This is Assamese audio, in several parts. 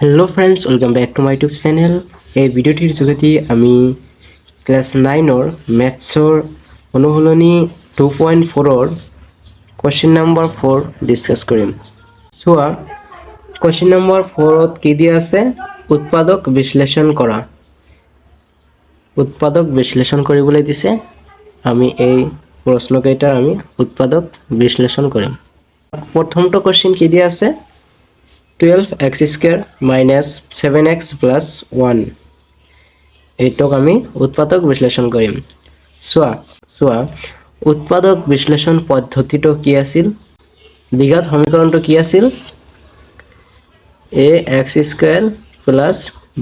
Hello friends welcome back to my YouTube channel এই ভিডিওটিৰ যোগেদি আমি ক্লাস 9 ম্যাথছৰ অনুশীলনী 2.4 ৰ কোৱেশ্চন নম্বৰ 4 ডিসকাস কৰিম। সোয়া কোৱেশ্চন নম্বৰ 4 ত কি দিয়া আছে উৎপাদক বিশ্লেষণ কৰা। উৎপাদক বিশ্লেষণ কৰিবলৈ দিছে। আমি এই প্ৰশ্নকেইটাৰ আমি উৎপাদক বিশ্লেষণ কৰিম। প্ৰথমটো কোৱেশ্চন কি দিয়া আছে 12x square minus 7x plus 1 এইটোক আমি উৎপাদক বিশ্লেষণ কৰিম। সোয়া উৎপাদক বিশ্লেষণ পদ্ধতিটো কি আছিল দ্বিঘাত সমীকৰণটো কি আছিল ax square plus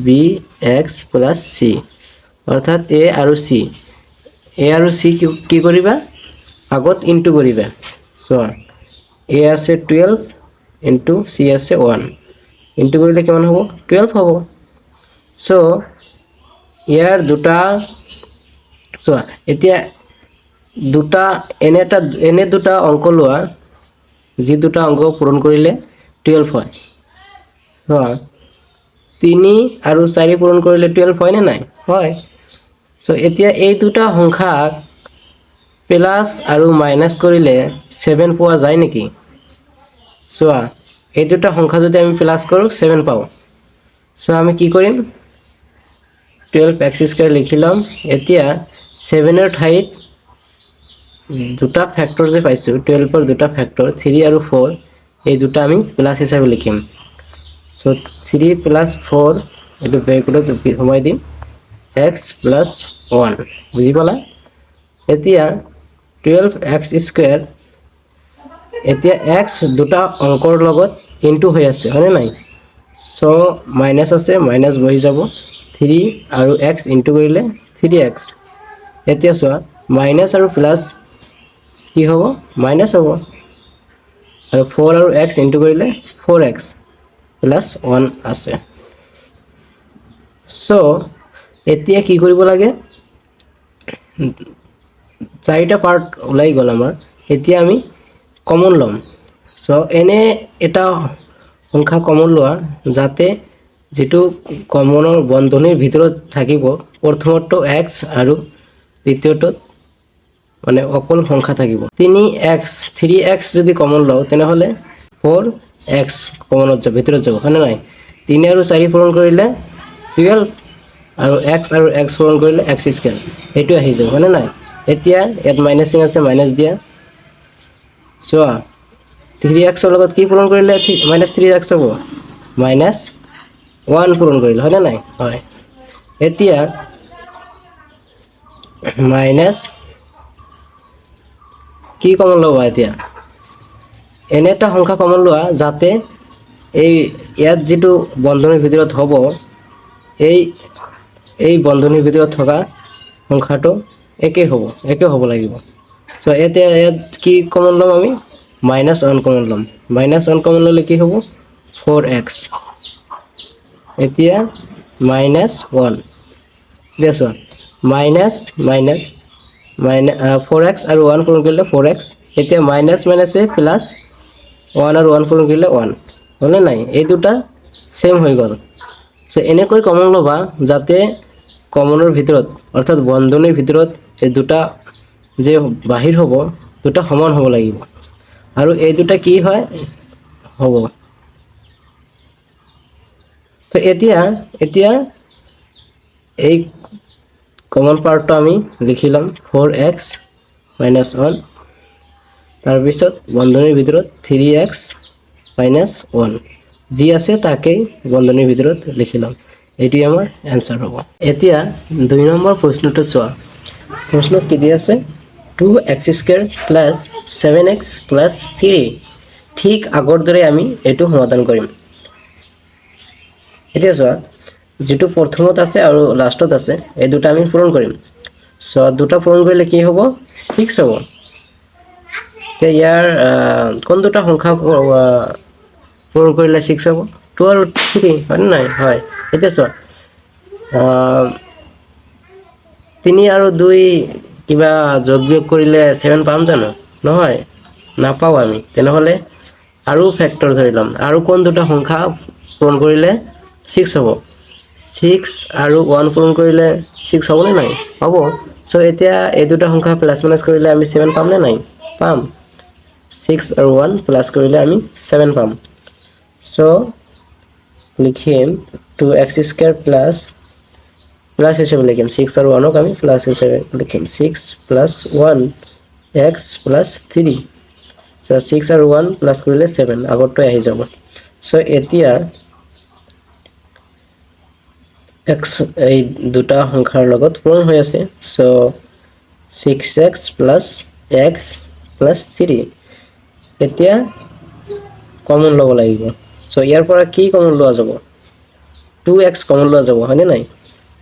bx plus c অৰ্থাৎ a আৰু c কি কৰিবা আগত ইনটু কৰিবা। সোয়া a আছে 12 into c আছে 1 ইনটু কৰিলে কিমান হ'ব 12 হ'ব। সো ইয়াৰ দুটা সোয়া এতিয়া দুটা এনে দুটা অংক লোৱা যি দুটা অংক পূৰণ কৰিলে 12 হয়। সোয়া 3 আৰু 4 পূৰণ কৰিলে 12 হয় নে নাই হয়। সো এতিয়া এই দুটা সংখ্যাক প্লাস আৰু মাইনাস কৰিলে 7 পোৱা যায় নেকি সোয়া এই দুটা সংখ্যা যদি আমি প্লাস কৰো 7 পাও। সো আমি কি কৰিম 12x স্কয়াৰ লিখিলাম। এতিয়া 7 এৰ ঠাইত দুটা ফ্যাক্টৰ যে পাইছো 12 এৰ দুটা ফ্যাক্টৰ 3 আৰু 4 এই দুটা আমি প্লাস হিসাবে লিখিম। সো 3 + 4 এটো ব্র্যাকেটত সোমাই দিম x + 1 বুজি পালা। এতিয়া 12x স্কয়ার এতিয়া x দুটা অঙ্কৰ লগত ইনটু হৈ আছে হয়নে নাই। সো মাইনাস আছে মাইনাস বহি যাব 3 আৰু x ইনটু কৰিলে 3x। এতিয়া সোয়া মাইনাস আৰু প্লাস কি হ'ব মাইনাস হ'ব আৰু 4 আৰু x ইনটু কৰিলে 4x + 1 আছে। সো এতিয়া কি কৰিব লাগে চাৰিটা পাৰ্ট ওলাই গল আমাৰ। এতিয়া আমি কমন লম। সো এনে এটা সংখ্যা কমন লোৱা যাতে যেটো কমনৰ বন্ধনীৰ ভিতৰত থাকিব প্ৰথমটো x আৰু দ্বিতীয়টো মানে অকল সংখ্যা থাকিব 3x যদি কমন লও তেনেহলে 4x কমনত যাব ভিতৰত যাব হয় নাই। 3 আৰু 4 পূৰণ কৰিলে 12 আৰু x পূৰণ কৰিলে x স্কয়ার এটো আহি যাব হয় নাই। এতিয়া ইয়াত মাইনাসিং আছে মাইনাস দিয়া। সোয়া 3x এর লগত কি পূরণ কৰিলে -3x হ'ব -1 পূৰণ কৰিলে হয় নাই হয়। এতিয়া মাইনাস কি কমন লবা এতিয়া এনেটা সংখ্যা কমন লোৱা যাতে এই ইয়াত যেটো বন্ধনীৰ ভিতৰত হ'ব এই বন্ধনীৰ ভিতৰত থকা সংখ্যাটো একে হ'ব লাগিব। সো এতিয়া ইয়াত কি কমন লম আমি -1 কমন লম -1 কমন ললে কি হ'ব 4x। এতিয়া -1 দেখো মাইনাস 4x আৰু 1 পূৰণ কৰিলে 4x। এতিয়া মাইনাস মাইনাসে প্লাস 1 আৰু 1 পূৰণ কৰিলে 1 হলে নাই এই দুটা সেম হৈ গল। সো এনেকৈ কমন লবা যাতে কমনৰ ভিতৰত অৰ্থাৎ বন্ধনীৰ ভিতৰত এই দুটা যে বাহিৰ হ'ব দুটা সমান হ'ব লাগিব আৰু এই দুটা কি হয় হ'ব। তো এতিয়া এই কমন পার্টটো আমি লিখিলাম 4x - 1 তাৰ পিছত বন্ধনীৰ ভিতৰত 3x - 1 যি আছে তাকেই বন্ধনীৰ ভিতৰত লিখিলাম। এটি আমাৰ आंसर হ'ব। এতিয়া 2 নম্বৰ প্ৰশ্নটো চোৱা। প্ৰশ্নত কি দিয়া আছে 2x square plus 7x plus 3 ঠিক আগৰ দৰে আমি এটো সমাধান কৰিম। এতিয়া চোৱা যেটো প্ৰথমত আছে আৰু লাষ্টত আছে এই দুটা আমি পূৰণ কৰিম। সো দুটা পূৰণ কৰিলে কি হ'ব 6 হ'ব। তে ইয়াৰ কোন দুটা সংখ্যা পূৰণ কৰিলে 6 হ'ব 2 আৰু 3 হয় নাই হয়। এতিয়া চোৱা 3 আৰু 2 কিবা যোগ বিয়োগ কৰিলে 7 পাম জানো নহয় নাপাও আমি। তেনেহলে আৰু ফ্যাক্টৰ ধৰি লম আৰু কোন দুটা সংখ্যা পূৰণ কৰিলে 6 হ'ব 6 আৰু 1 পূৰণ কৰিলে 6 হ'বনে নাই হ'ব সো এতিয়া এই দুটা সংখ্যা প্লাস মাইনাস কৰিলে আমি 7 পামনে নাই পাম 6 আৰু 1 প্লাস কৰিলে আমি 7 পাম সো লিখিম 2x স্কয়ার প্লাস হিসেবে লিখিম 6 আর 1 ক আমি প্লাস হিসেবে লিখিম 6 প্লাস 1 x প্লাস 3 সো 6 আর 1 প্লাস কৰিলে 7 আগৰটো আহি যাব সো এতিয়া x এই দুটা সংখ্যাৰ লগত পূৰণ হৈ আছে so 6x plus x plus 3 এতিয়া কমন লব লাগিব সো ইয়াৰ পৰা কি কমন লোৱা যাব 2x কমন লোৱা যাব হয়নে নাই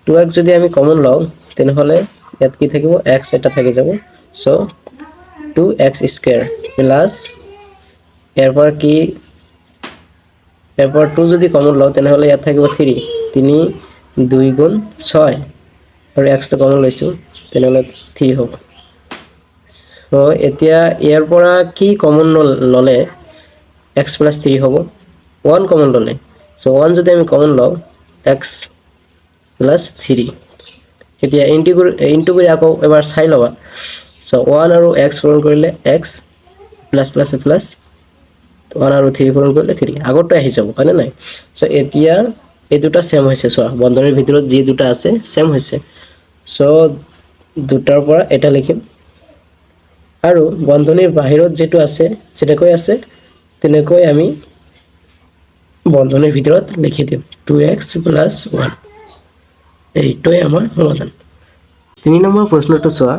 2x যদি আমি কমন লও তেনেহলে ইয়াত কি থাকিব x এটা থাকি যাব সো 2x স্কয়ার প্লাস এরপর কি এরপর 2 যদি কমন লও তেনেহলে ইয়াত থাকিব 3 2 গুণ 6 আৰু x তো কমন লৈছো তেনেহলে 3 হ'ব সো এতিয়া ইয়াৰ পৰা কি কমন ললে x 3 হ'ব 1 কমন ললে সো 1 যদি আমি কমন লও x 3 এতিয়া ইনটু কৰি আকৌ এবাৰ চাই লবা সো 1 আৰু x পূৰণ কৰিলে x প্লাস 1 আৰু 3 পূৰণ কৰিলে 3 আগৰটো আহি যাব হয়নে নাই সো এতিয়া এই দুটা সেম হৈছে সো বন্ধনীৰ ভিতৰত যি দুটা আছে সেম হৈছে সো দুটাৰ পৰা এটা লিখিম আৰু বন্ধনীৰ বাহিৰত যেটো আছে যেটাকৈ আছে তেনেকৈ আমি বন্ধনীৰ ভিতৰত লিখি দিম 2x + 1 এইটোই আমাৰ সমাধান 3 নম্বৰ প্ৰশ্নটো চোৱা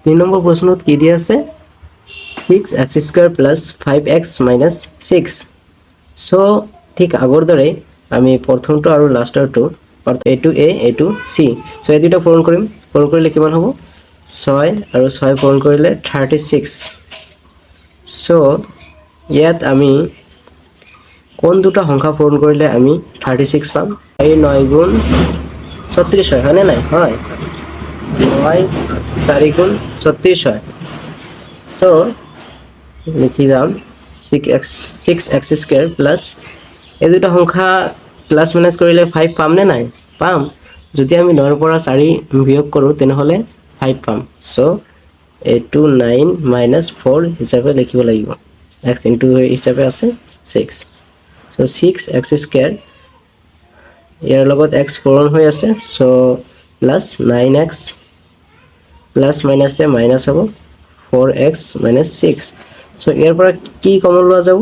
3 নম্বৰ প্ৰশ্নত কি দিয়া আছে 6x² + 5x - 6 সো ঠিক আগৰ দৰে আমি প্ৰথমটো আৰু লাষ্টৰটো অৰ্থাৎ এটো a এটো c সো এই দুটা পূৰণ কৰিলে কিমান হ'ব 6 আৰু 6 পূৰণ কৰিলে 36 সো ইয়াত আমি কোন দুটা সংখ্যা পূৰণ কৰিলে আমি 36 পাম এই 9 গুণ 36 হয় হয়নে নাই হয় 9 4 গুণ 36 হয় সো লিখি যাম 6x² প্লাস এই দুটা সংখ্যা প্লাস মাইনাস কৰিলে 5 পাম নে নাই পাম যদি আমি 9 ৰ পৰা 4 বিয়োগ কৰো তেনেহলে 5 পাম সো এটো 9 - 4 হিচাপে লিখিব লাগিব x ইনটু হিচাপে আছে 6 সো 6x² ইয়াৰ লগত x পূৰণ হৈ আছে সো প্লাস 9x প্লাস মাইনাসে মাইনাস হ'ব 4x - 6 সো ইয়াৰ পৰা কি কমন লোৱা যাব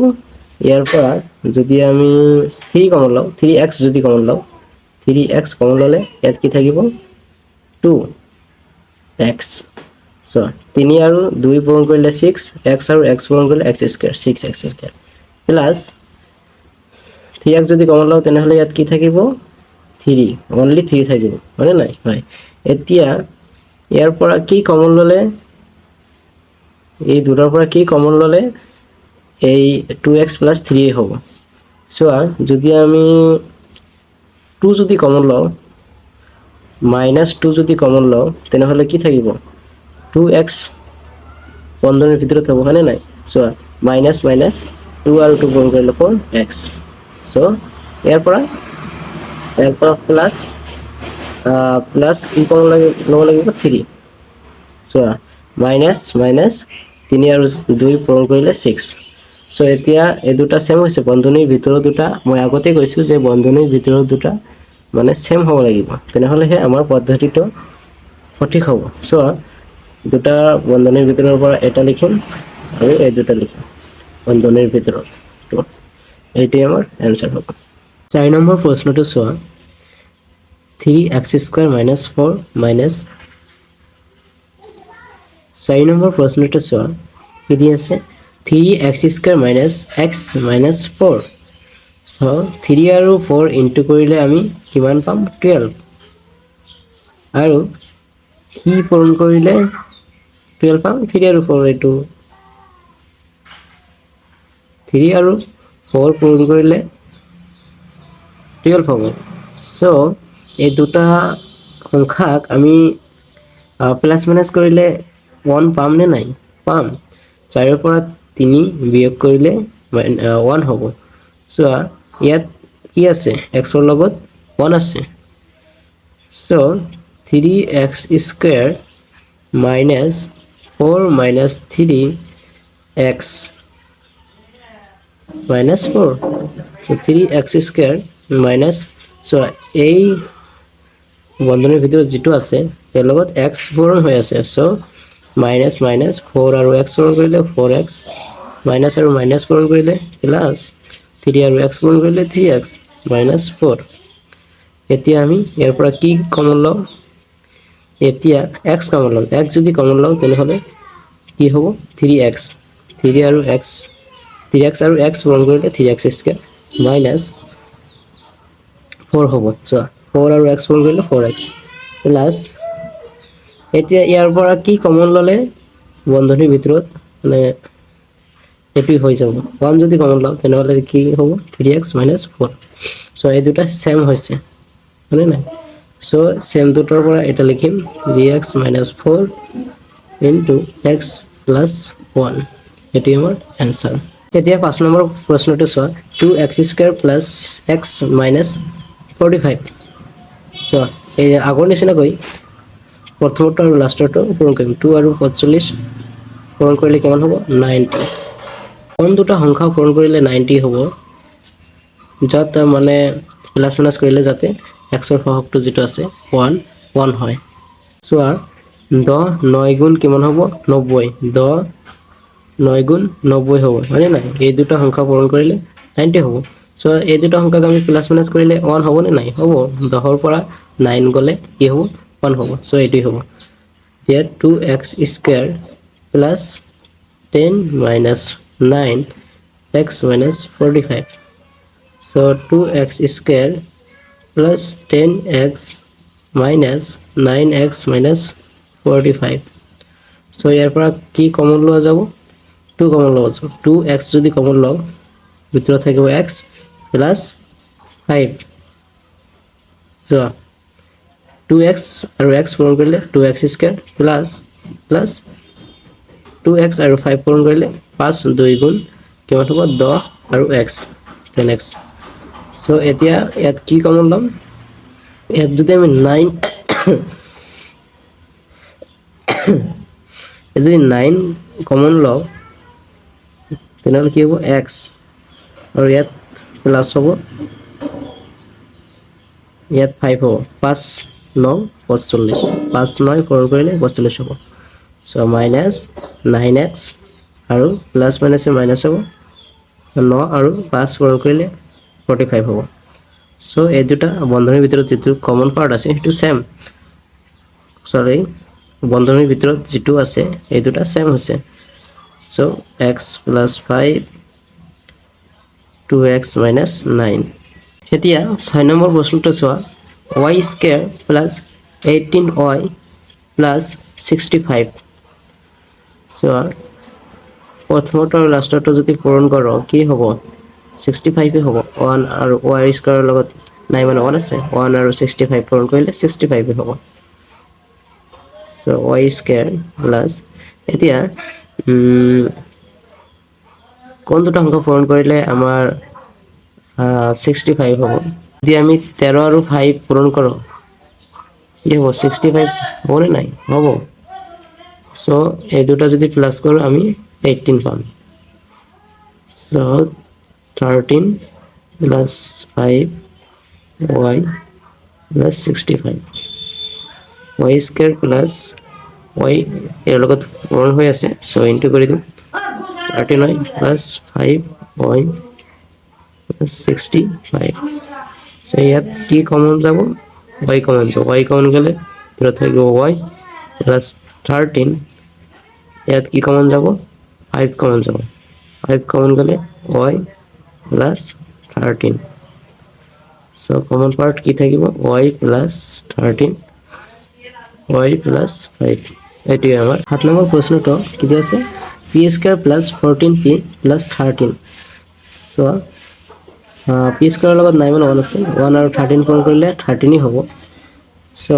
ইয়াৰ পৰা যদি আমি 3 কমন লও 3x যদি কমন লও 3x কমন ললে ইয়াত কি থাকিব 2x সো 3 আৰু 2 পূৰণ কৰিলে 6 x আৰু x পূৰণ কৰিলে x² 6x² প্লাস 3x যদি কমন লও তেনেহলে ইয়াত কি থাকিব 3 only 3 থাকিব মানে নাই হয় এতিয়া ইয়াৰ পৰা কি কমন ললে এই দুটাৰ পৰা কি কমন ললে এই 2x + 3 হ'ব সো যদি আমি 2 যদি কমন লও -2 যদি কমন লও তেনেহলে কি থাকিব 2x বন্ধনীৰ ভিতৰত হ'ব হয়নে নাই সো মাইনাস 2 আৰু 2 পূৰণ কৰিলে 4x সো ইয়াৰ পৰা প্লাস কি কমন লব লাগিব 3 সো মাইনাস 3 আৰু 2 পূৰণ কৰিলে 6 সো এতিয়া এই দুটা সেম হৈছে বন্ধনীৰ ভিতৰত দুটা মই আগতে কৈছো যে বন্ধনীৰ ভিতৰত দুটা মানে সেম হ'ব লাগিব তেনেহলে হে আমাৰ পদ্ধতিটো সঠিক হ'ব সো দুটা বন্ধনীৰ ভিতৰৰ পৰা এটা লিখিম আৰু এই দুটা লিখিম বন্ধনীৰ ভিতৰত তো এইটোই আমাৰ आंसर হ'ব 4 নম্বৰ প্ৰশ্নটো চোৱা 3x² - 4 minus 4 নম্বৰ প্ৰশ্নটো চোৱা কি দি আছে 3x² - x - 4 সো 3 আৰু 4 ইনটু কৰিলে আমি কিমান পাম 12 আৰু কি পূৰণ কৰিলে 12 পাম 3 আৰু 4 এটো 3 আৰু 4 পূৰণ কৰিলে 12 হ'ব সো এই দুটা সংখ্যাক আমি প্লাস মাইনাস কৰিলে 1 পাম নে নাই পাম 4 ৰ পৰা 3 বিয়োগ কৰিলে 1 হ'ব সো ইয়াত কি আছে এক্সৰ লগত 1 আছে so 3x square minus 4 minus 3x minus 4 so 3x square minus so এই বন্ধনীৰ ভিতৰত যেটো আছে এৰ লগত x পূৰণ হৈ আছে সো মাইনাস মাইনাস 4 আৰু x পূৰণ কৰিলে 4x মাইনাস আৰু মাইনাস পূৰণ কৰিলে প্লাস 3 আৰু x পূৰণ কৰিলে 3x মাইনাস 4 এতিয়া আমি ইয়াৰ পৰা কি কমন লম এতিয়া x কমন লম x যদি কমন লও তেনেহলে কি হ'ব 3x 3 আৰু x 3x আৰু x পূৰণ কৰিলে 3x স্কয়াৰ মাইনাস 4 হ'ব সো 4 আৰু x পূৰণ কৰিলে 4x প্লাস এতিয়া ইয়াৰ পৰা কি কমন ললে বন্ধনীৰ ভিতৰত মানে এটি হৈ যাব 1 যদি কমন লও তেনেহলে কি হ'ব 3x 4 সো এই দুটা সেম হৈছে মানে না সো সেম দুটাৰ পৰা এটা লিখিম 3x 4 into x plus 1 এটি আমাৰ आंसर এতিয়া 5 নম্বৰ প্ৰশ্নটো চোৱা 2x square plus x minus 45 so এই আগৰ নিচিনা কই প্ৰথমটো আৰু লাষ্টটো পূৰণ কৰিম 2 আৰু 45 পূৰণ কৰিলে কিমান হ'ব 90 কোন দুটা সংখ্যা পূৰণ কৰিলে 90 হ'ব যত মানে প্লাস মাইনাস কৰিলে যাতে x ৰ সহগটো যেটো আছে 1 1 হয় সো 10 9 গুণ কিমান হ'ব 90 10 9 গুণ 90 হ'ব মানে না এই দুটা সংখ্যা পূৰণ কৰিলে 90 হ'ব সো এই দুটা সংখ্যাক আমি প্লাস মাইনাস কৰিলে 1 হ'ব নে নাই হ'ব 10 ৰ পৰা 9 গলে কি হ'ব 1 হ'ব সো এটি হ'ব here 2x square plus 10 minus 9 x minus 45 so 2x square plus 10x minus 9x minus 45 so ইয়াৰ পৰা কি কমন লোৱা যাব 2 কমন লোৱা যাব 2x যদি কমন লও ভিতৰত থাকিব x plus 5 so 2x আৰু x পূৰণ কৰিলে 2x স্কয়াৰ প্লাস 2x আৰু 5 পূৰণ কৰিলে 5 2 গুণ কিমান হ'ব 10 আৰু x 10x সো এতিয়া ইয়াত কি কমন লম ইয়াত যদি আমি 9 যদি 9 কমন লও তেনেহলে কি হ'ব x আৰু ইয়াত প্লাস হ'ব ইয়াত 5 হ'ব 5 9 45 5 9 পূৰণ কৰিলে 45 হ'ব সো মাইনাস 9x আৰু প্লাস মাইনাসে মাইনাস হ'ব 9 আৰু 5 পূৰণ কৰিলে 45 হ'ব সো এই দুটা বন্ধনীৰ ভিতৰত যেটো কমন পাৰ্ট আছে হেতু সেম সৰি বন্ধনীৰ ভিতৰত যেটো আছে এই দুটা সেম হৈছে so x plus 5 2x minus 9 এতিয়া 6 নম্বৰ প্ৰশ্নটো চোৱা y square plus 18y plus 65 চোৱা প্ৰথমটো আৰু লাষ্টটো যদি পূৰণ কৰক কি হ'ব 65 হ'ব 1 আৰু y স্কয়াৰৰ লগত 9 মানে 1 আছে 1 আৰু 65 পূৰণ কৰিলে 65 হ'ব so y square plus এতিয়া কোন দুটা অংক পূৰণ কৰিলে আমাৰ 65 হ'ব যদি আমি 13 আৰু 5 পূৰণ কৰো কি হ'ব 65 হ'ব নে নাই হ'ব so এই দুটা যদি প্লাস কৰো আমি 18 পাম so 13 plus 5y plus 65 y square plus y এর লগত পূরণ হৈ আছে so ইনটু কৰি দিম 39 plus 5y plus 65 so ইয়াত কি কমন যাব y কমন যাব y কমন গলে তো থাকিব y plus 13 ইয়াত কি কমন যাব 5 কমন যাব 5 কমন গলে y plus 13 so common part কি থাকিব y plus 13 y plus 5 এটি আমাৰ 7 নম্বৰ প্ৰশ্নটো কি আছে p square plus 14p plus 13 so p square লগত 9 মানে 1 আছে 1 আৰু 13 পূৰণ কৰিলে 13 হ'ব so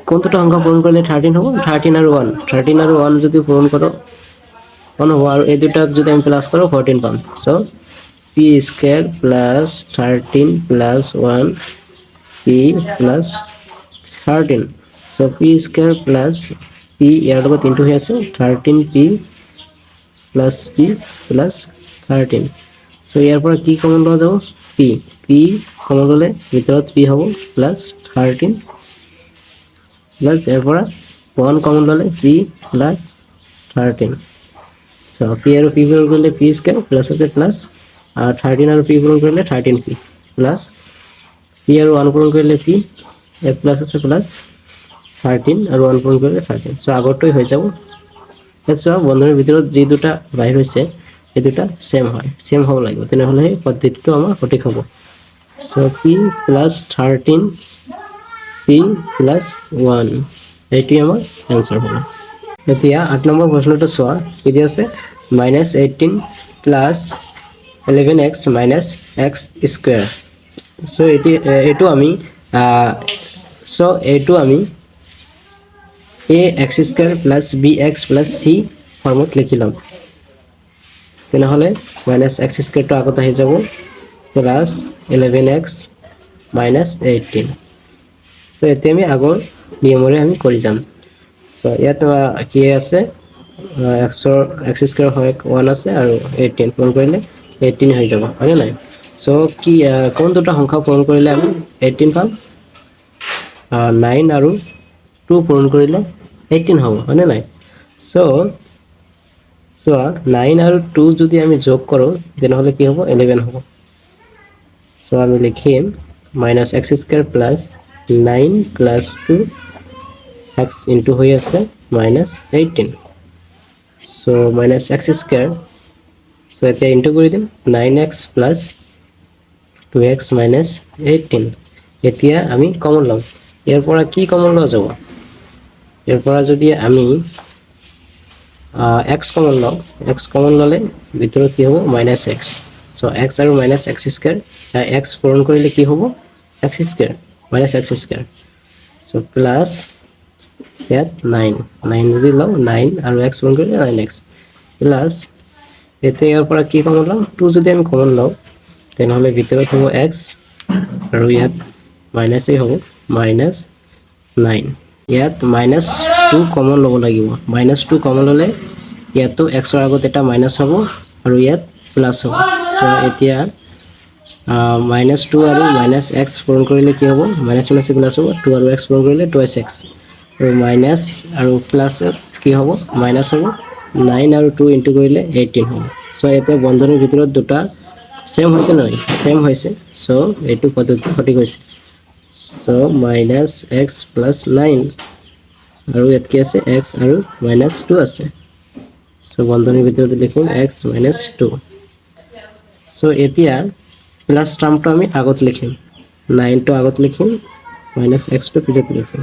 কোনটো অংক পূৰণ কৰিলে 13 হ'ব 13 আৰু 1 যদি পূৰণ কৰো 1 হ'ব আৰু এই দুটা যদি আমি প্লাস কৰো 14 পাম so P square plus 13 plus 1 P plus 13 so P square plus P ইয়াৰ লগত ইনটু হৈ আছে 13 P plus P plus 13 so ইয়াৰ পৰা কি কমন লোৱা যাব পি পি কমন ল'লে ভিতৰত পি হ'ব প্লাস 13 প্লাস ইয়াৰ পৰা 1 কমন ল'লে পি প্লাস 13 সো পি আৰু পি পূৰণ কৰিলে পি স্কয়াৰ প্লাস আছে প্লাস 13 আৰু পি পূৰণ কৰিলে 13 পি প্লাস পি আৰু 1 পূৰণ কৰিলে পি এ প্লাস আছে প্লাস 13 আৰু 1 পূৰণ কৰিলে 13 সো আগৰটোই হৈ যাব সো বন্ধনীৰ ভিতৰত যি দুটা বাহিৰ হৈছে এই দুটা সেম হয় সেম হ'ব লাগিব তেনেহলে এই পদ্ধতিটো আমাৰ সঠিক হ'ব so P plus 13 P plus 1 এইটো আমাৰ आंसर হ'ব এতিয়া 8 নম্বৰ প্ৰশ্নটো চোৱা কি দি আছে -18 plus 11x minus x square so এইটো আমি ax square plus bx plus c ফর্মত লিখিলাম তেনেহলে -x square টো আগত আহি যাব প্লাস 11x minus 18 so এতে আমি আগৰ নিয়মৰে আমি কৰি যাম so ইয়াত কি আছে x square হয় 1 আছে আৰু 18 পূৰণ কৰিলে 18 হৈ যাব হয় নাই সো কি কোন দুটা সংখ্যা পূৰণ কৰিলে আমি 18 পাম 9 আৰু 2 পূৰণ কৰিলে 18 হ'ব হয় নাই সো 9 আৰু 2 যদি আমি যোগ কৰো তেনেহলে কি হ'ব 11 হ'ব সো আমি লিখিম -x square plus 9 plus 2 x into হৈ আছে -18 so -x square so এতিয়া ইনটু কৰি দিম 9x plus 2x minus 18 এতিয়া আমি কমন লম ইয়াৰ পৰা কি কমন লও যাব ইয়াৰ পৰা যদি আমি x কমন ললে ভিতৰত কি হ'ব -x so x আৰু -x square x পূৰণ কৰিলে কি হ'ব x square -x square so plus ইয়াত 9 যদি লও 9 আৰু x পূৰণ কৰিলে 9x plus এতে ইয়াৰ পৰা কি কমন লম 2 যদি আমি কমন লও তেনেহলে ভিতৰত হ'ব x আৰু ইয়াত মাইনাস এ হ'ব -9 ইয়াত -2 কমন ল'ব লাগিব -2 কমন ল'লে ইয়াতো x ৰ আগত এটা মাইনাস হ'ব আৰু ইয়াত প্লাস হ'ব সো এতিয়া -2 আৰু -x পূৰণ কৰিলে কি হ'ব মাইনাস প্লাস হ'ব 2 আৰু x পূৰণ কৰিলে 2x আৰু মাইনাস আৰু প্লাস কি হ'ব মাইনাস হ'ব 9 আৰু 2 ইনটু কৰিলে 18 হ'ব সো এতে বন্ধনীৰ ভিতৰত দুটা সেম হৈছে নহয় সেম হৈছে সো এটো পদ্ধতি সঠিক হৈছে সো -x plus 9 আৰু ইয়াত কি আছে x আৰু -2 আছে সো বন্ধনীৰ ভিতৰত লিখিম x - 2 সো এতিয়া প্লাস টার্মটো আমি আগত লিখিম 9 টো আগত লিখিম -x টো পিছত লিখিম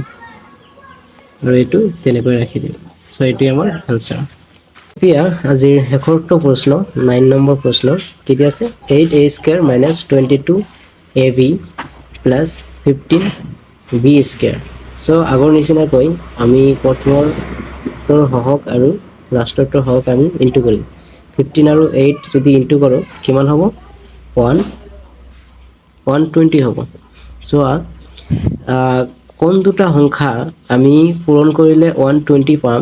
আৰু এটো তেনেকৈ ৰাখি দিম সো এটো আমাৰ आंसर এতিয়া আজিৰ শেষৰটো প্ৰশ্ন 9 নম্বৰ প্ৰশ্ন কি দি আছে 8a square minus 22ab plus 15b square so আগৰ নিচিনা কৈ আমি প্ৰথমৰ হহক আৰু লাষ্টৰটো হহক আমি ইনটু কৰিম 15 আৰু 8 যদি ইনটু কৰো কিমান হ'ব 120 হ'ব সো কোন দুটা সংখ্যা আমি পূৰণ কৰিলে 120 পাম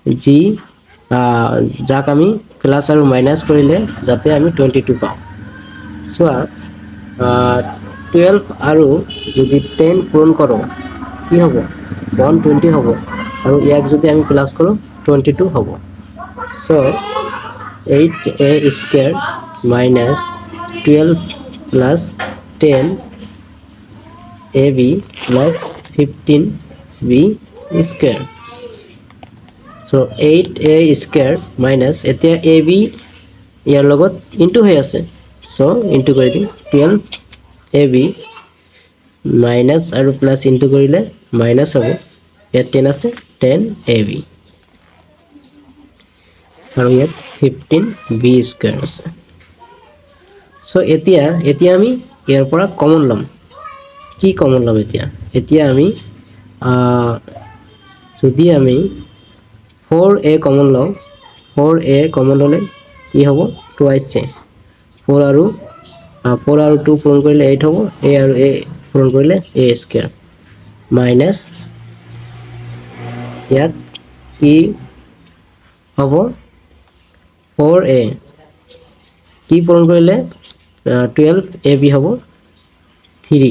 যি যাক আমি প্লাস আৰু মাইনাস কৰিলে যাতে আমি 22 পাম সো 12 আৰু যদি 10 পূৰণ কৰো কি হ'ব 120 হ'ব আৰু ইয়াক যদি আমি প্লাস কৰো 22 হ'ব so 8a square minus 12 plus 10ab plus 15b square so 8a square minus এতিয়া ab ইয়াৰ লগত ইনটু হৈ আছে so ইনটু কৰি দিম 12ab minus আৰু প্লাস ইনটু কৰিলে মাইনাস হ'ব ইয়াত 10 আছে 10ab আৰু ইয়াত 15b square আছে so এতিয়া আমি ইয়াৰ পৰা কমন লম কি কমন লম এতিয়া আমি যদি আমি 4a কমন লওঁ 4a কমন ললে কি হ'ব twice 4 আৰু 2 পূৰণ কৰিলে 8 হ'ব a আৰু a পূৰণ কৰিলে a স্কয়াৰ মাইনাছ ইয়াত কি হ'ব 4a কি পূৰণ কৰিলে 12ab হ'ব 3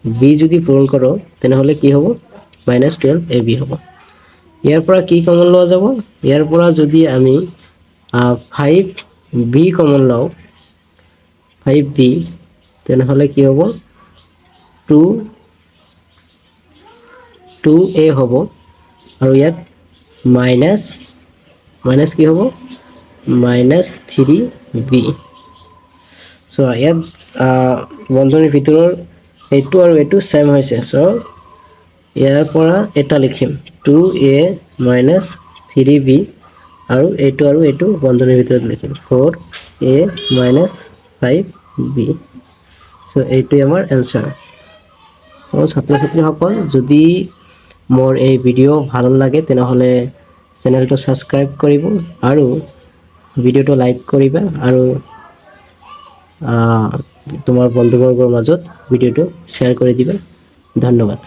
b যদি পূৰণ কৰোঁ তেনেহ'লে কি হ'ব -12ab হ'ব ইয়াৰ পৰা কি কমন লোৱা যাব ইয়াৰ পৰা যদি আমি 5b কমন লওঁ 5b তেনেহ'লে কি হ'ব 2a হ'ব আৰু ইয়াত মাইনাছ কি হ'ব -3b সো ইয়াত বন্ধনীৰ ভিতৰৰ এইটো আৰু এইটো সেম হৈছে সো ইয়াৰ পৰা এটা লিখিম 2a - 3b আৰু এইটো বন্ধনীৰ ভিতৰত লিখিম 4a - 5b সো এইটোই আমাৰ এনসাৰ সো ছাত্ৰ-ছাত্ৰীসকল যদি মোৰ এই ভিডিও ভাল লাগে তেনেহ'লে চেনেলটো সাবস্ক্ৰাইব কৰিব আৰু ভিডিওটো লাইক কৰিবা আৰু তোমাৰ বন্ধুবৰ্গৰ মাজত ভিডিওটো শ্বেয়াৰ কৰি দিবা ধন্যবাদ